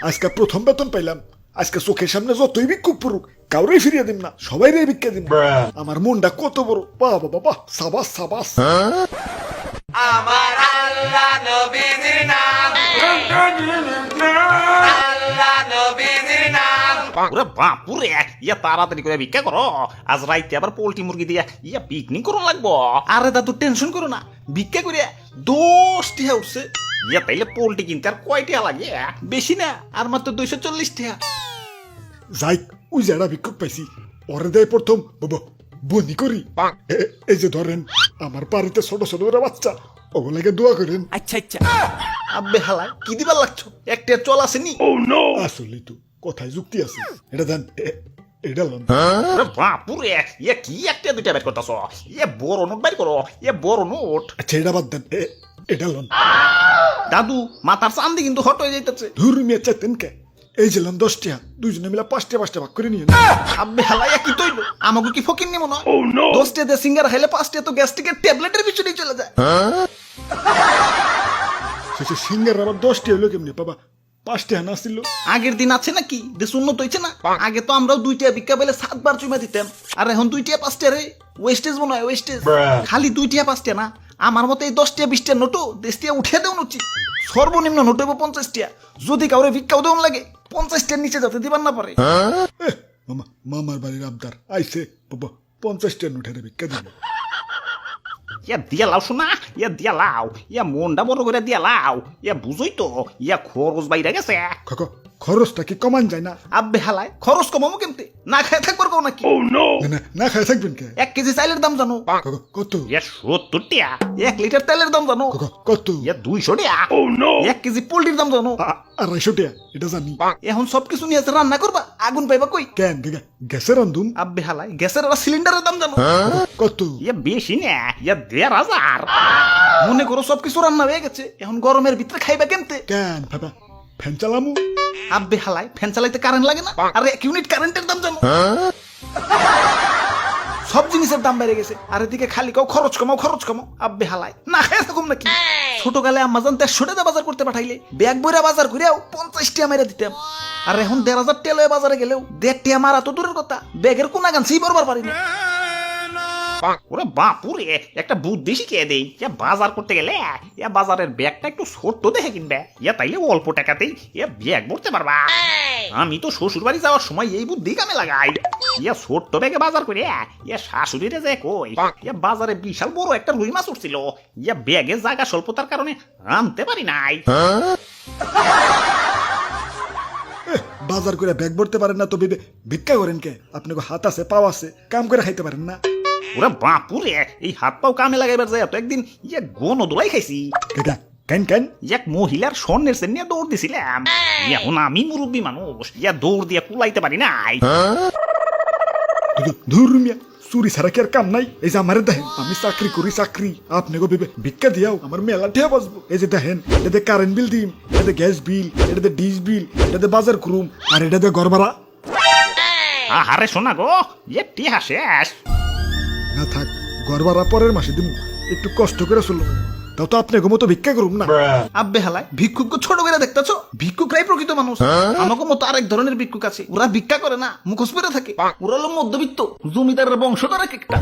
আজকে প্রথম বেতন পাইলাম, আজকে চোখের সামনে যতই ভিক্ষুক পড়ুক কাউরেই ফিরিয়ে দিম না, সবাই রে ভিক্ষা দিম। আমার মনটা কত বড়, বাবা বাবা, সাবাস সাবাস। আমার আল্লাহ নবীর নাম, আল্লাহ নবীর নাম। ওরে বাপুরে, ইয়া তাড়াতাড়ি করে ভিক্ষা করো, আজ রাইতে আবার পোল্ট্রি মুরগি দিয়া ইয়া পিকনিক করো লাগবো। আরে দাদু টেনশন করো না, ভিক্ষা করে 10 টিহা উঠছে। ইয়া তাইলে পোল্ট্রি কিনতে আর কয় টিহা লাগে? বেশি না, আর মাত্র 240 টিহা। যাই, ওই যারা ভিক্ষুক পাইছি ওরে দেয় প্রথম বাবা বনি করি। এই যে ধরেন আমার বাড়িতে ছোট ছোট ওরা বাচ্চা, ওগুলাকে দোয়া করেন। আচ্ছা আচ্ছা, আব্বে হালাই কি দিবার লাগছো? একটা চল আসেনি। আসলে তো কথায় যুক্তি আছে, এটা দেন, এটা লন। ওরে বাপুরে, ইয়া কি একটা দুইটা বের করতেছ? ইয়া বড় নোট বের করো, ইয়া বড় নোট। আচ্ছা এটা বাদ দেন, এটা লন। দাদু মাথার চান্দি কিন্তু হট হয়ে যাইতেছে। ধুর মিয়া চাইতেন কে? এই যে লন 10 টিয়া, দুইজনে মিলে 5টা 5টা ভাগ করে নিয়ে। আব্বে হালাইয়া কি তৈল? আমাকে কি ফকির নি মনে হয়? 10 টা দিয়ে সিঙ্গার খাইলে 5টা তো গ্যাস্ট্রিকের ট্যাবলেটের পিছনেই চলে যায়। শেষে সিঙ্গার আবার 10 টিয়া হলো কেমনি বাবা? 5টা না ছিল? আগের দিন আছে নাকি? দেশ উন্নত হয়েছে না? আগে তো আমরাও 2টা ভিক্ষা পেলে 7 বার চুমা দিতাম, আর এখন 2টা 5টা রে ওয়েস্টেজ মনে হয়, ওয়েস্টেজ। খালি 2টা 5টা না, আমার মতে এই 10টা 20টা নোটও দেশ দিয়ে উঠে দেওয়া উচিত। সর্বনিম্ন নোট হইব 50টা। যদি কাউরে ভিক্ষাও দেওয়া লাগে 50টার নিচে যাতে দিবার না পারে। মামা, মামার বাড়ির আবদার আইছে বাবা, 50টা নোটের ভিক্ষা দিবে। ইয়া দিয়া লাও শোনা, ইয়া দিয়া লাও, ইয়া মনটা বড় করে দিয়া লাও। ইয়া বুঝই তো, ইয়া খরচ বাইরে গেছে। খরচটা কি কমান যায় না? আব্বে হালায় খরচ কমাবো কেমতে? না খায় থাকবার কও নাকি? না না খায় থাকবেন কে? 1 কেজি চাইলের দাম জানো? কত? ইয়া 70 টাকা। 1 লিটার তেলের দাম জানো? কত? ইয়া 200 টাকা। 1 কেজি পোল্ট্রির দাম জানো? 250 টাকা, এটা জানি। এখন সবকিছু নিয়ে রান্না করবা, আগুন পাইবা কই? কেন গ্যাসের রান্ধুম? আব্বে হালায় গ্যাসের আর সিলিন্ডারের দাম জানো? কত? ইয়া বেশি না, ইয়া 1500। মনে করো সবকিছু রান্না হয়ে গেছে, এখন গরমের ভিতরে খাইবা কেমতে? কেন বাবা, ফ্যান চালামু? আব্বে হালায় ফ্যান চালাইতে কারেন্ট লাগে না? আর 1 ইউনিট কারেন্টের দাম জানো? সব জিনিসের দাম বেড়ে গেছে, আর এদিকে খালি কাও খরচ কমাও খরচ কমাও। আব্বে হালায় না খায় থাকুম নাকি? ছোটকালে আম্মাজান 150 টাকা বাজার করতে পাঠাইলে ব্যাগ বইরা বাজার করিয়াও 50 টাকা মেরে দিতাম, আর এখন 1500 টাকা লয়ে বাজারে গেলেও 1.5 টাকা মারা তো দূরের কথা, ব্যাগের কোনা গানছি বরবার পারি না। ওরে বাপুরে, একটা বুদ্ধি শিখিয়ে দেই। ইয়া বাজার করতে গেলে ইয়া বাজারের ব্যাগটা একটু ছোট্ট দেখে কিনবে, ইয়া তাইলে অল্প টাকাতেই ইয়া ব্যাগ ভরতে পারবা। আমি তো শ্বশুর বাড়ি যাওয়ার সময় এই বুদ্ধি কামে লাগাই। ইয়া ছোট্ট ব্যাগে বাজার করে ইয়া শাশুড়িরে যায় কই, ইয়া বাজারে বিশাল বড় একটা রুই মাছ উঠছিল, ইয়া ব্যাগে জায়গা স্বল্পতার কারণে আনতে পারি নাই। বাজার করে ব্যাগ ভরতে পারেন না তো ভিক্ষা করেন কে? আপনাকে হাত আছে, পাও আছে, কাম করে খাইতে পারেন না? ওরে বাপুরে, এই হাত পাও কামে লাগাইবার যায় তো একদিন ইয়া গন দোলাই খাইছি। কেন কেন? এক মহিলার স্বর্ণের সেন নিয়ে দৌড় দিছিলাম। এখন আমি মুরব্বী মানুষ, ইয়া দৌড় দিয়ে কুলাইতে পারি নাই। ধুর মিয়া, চুরি ছাড়া কি আর কাম নাই? এই যে আমার দেখেন, আমি চাকরি করি, চাকরি আপনি গো ভিক্ষা দিয়াও আমার মেলা ঠেয়া বাঁচবো। এই যে দেখেন, এটাতে কারেন্ট বিল দিম, এটাতে গ্যাস বিল, এটাতে ডিশ বিল, এটাতে বাজার করুম, আর এটাতে ঘর ভাড়া। আহারে শোনা গো, ইয়ে টিহা শেষ। না থাক, ঘর ভাড়া পরের মাসে দিমু, একটু কষ্ট করে চলবো। তাও তো আপনি মতো ভিক্ষা করুম না। আব্বে হালায় ভিক্ষুক ছড়ো করে দেখতেছো? ভিক্ষুকরাই প্রকৃত মানুষ। আমাকে মতো আরেক ধরনের ভিক্ষুক আছে, ওরা ভিক্ষা করে না, মুখোশ পরে থাকে। ওরা হলো মধ্যবিত্ত জমিদারের বংশধর এক একটা।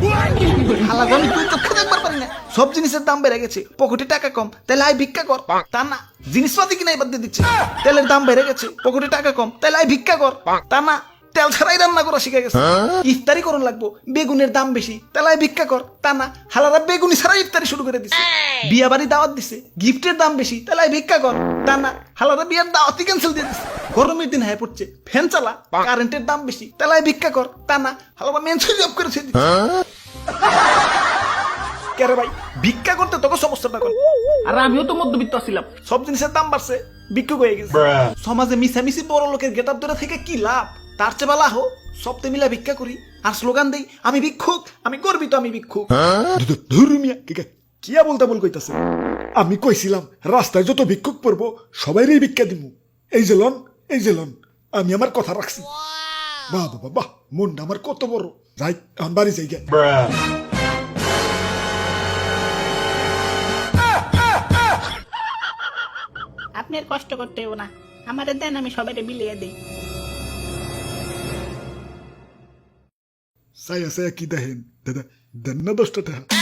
হালা আমি তুই চোখে দেখবার পারি না। সব জিনিসের দাম বেড়ে গেছে, পকেটে টাকা কম, তাহলে আয় ভিক্ষা কর। তা না, জিনিসপাতি কিনা এবার দিয়ে দিচ্ছে। তেলের দাম বেড়ে গেছে, পকেটে টাকা কম, তাহলে আয় ভিক্ষা কর। তা না, তেল ছাড়াই রান্না করা শিখে গেছে। ইফতারি করুন লাগবো, বেগুনের দাম বেশি, তাহলে ভিক্ষা কর। তা না, হালারা বেগুনি ছাড়াই ইফতারি শুরু করে দিছে। বিয়া বাড়ি দাওয়াত দিছে, গিফটের দাম বেশি, তাহলে ভিক্ষা কর। তা না, হালারা বিয়ার দাওয়াতই ক্যান্সেল দিয়ে দিছে। গরমের দিন হায় পড়ছে, ফ্যান চালা, কারেন্টের দাম বেশি, তাহলে ভিক্ষা কর। তা না, হালারা মেন্স জব করেছে। কেরে ভাই, ভিক্ষা করতে তোকে সমস্যাটা কর। আর আমিও তো মধ্যবিত্ত ছিলাম, সব জিনিসের দাম বাড়ছে, ভিক্ষুক হয়ে গেছে। সমাজে মিশামিশি বড় লোকের গেট আপ ধরে থেকে কি লাভ? তার চেয়ে বলা হো সপ্তাহে মিলা ভিক্ষা করি আর স্লোগান দেই, আমি ভিক্ষুক, আমি গর্বিত, আমি ভিক্ষুক। ধুর মিয়া, কিয়া বলতে বল কইতাছে? আমি কইছিলাম রাস্তায় যত ভিক্ষুক পড়বো সবাইরই ভিক্ষা দিমু। এই যে লন, এই যে লন, আমি আমার কথা রাখছি। বাহ বাবা বাহ, মনটা আমার কত বড়। যাই, এখন বাড়ি যাই গে। আপনি আর কষ্ট করতে হবে না, আমারে দেন, আমি সবাইরে বিলিয়ে দিই। সায়া সায়া কি দেখেন দাদা, দেন না 10টা টাকা।